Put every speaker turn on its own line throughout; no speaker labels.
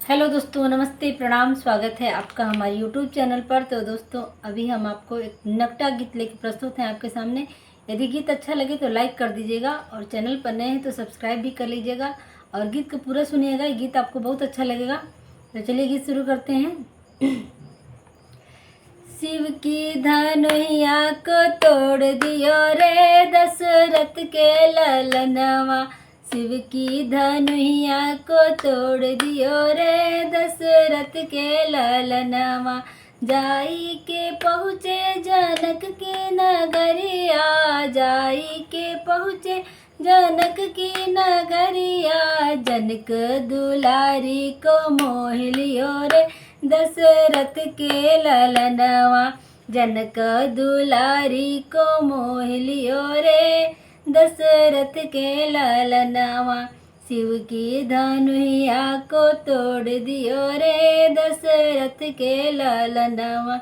Hello दोस्तों, नमस्ते, प्रणाम। स्वागत है आपका हमारे यूट्यूब चैनल पर। तो दोस्तों, अभी हम आपको एक नकटा गीत लेकर प्रस्तुत हैं आपके सामने। यदि गीत अच्छा लगे तो लाइक कर दीजिएगा और चैनल पर नए हैं तो सब्सक्राइब भी कर लीजिएगा और गीत को पूरा सुनिएगा। ये गीत आपको बहुत अच्छा लगेगा। तो चलिए गीत शुरू करते हैं। शिव की धनुया को तोड़ दियो रे दशरथ के ललनवा। शिव की धनुया को तोड़ दियो रे दशरथ के ललनवा। जाई के पहुँचे जनक की नगरिया, जाई के पहुँचे जनक की नगरिया। जनक दुलारी को मोह लियो रे दशरथ के ललनवा। जनक दुलारी को मोह लियो रे दशरथ के ललनवा। शिव की धनुया को तोड़ दियो रे दशरथ के ललनवा।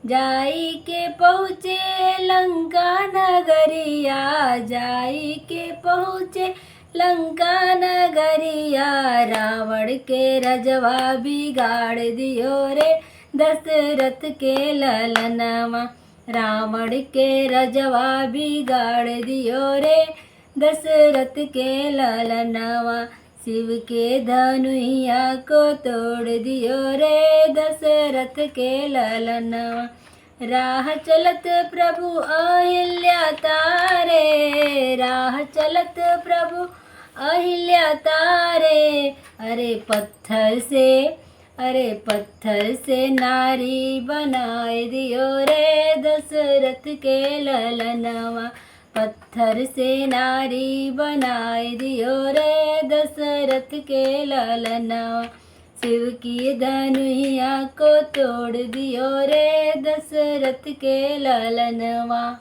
जाई के पहुँचे लंका नगरिया, जाई के पहुँचे लंका नगरिया। रावण के रजवा बिगाड़ दियो रे दशरथ के ललनवा। रावण के रजवा बिगाड़ दियो रे दशरथ के ललनवा। शिव के धनुया को तोड़ दियो रे दशरथ के ललनवा। राह चलत प्रभु अहिल्या तारे, राह चलत प्रभु अहिल्या तारे। अरे पत्थर से नारी बनाए दियो रे दशरथ के ललनवा। पत्थर से नारी बनाए दियो रे दशरथ के ललनवा। शिव की धनुया को तोड़ दियो रे दशरथ के ललनवा।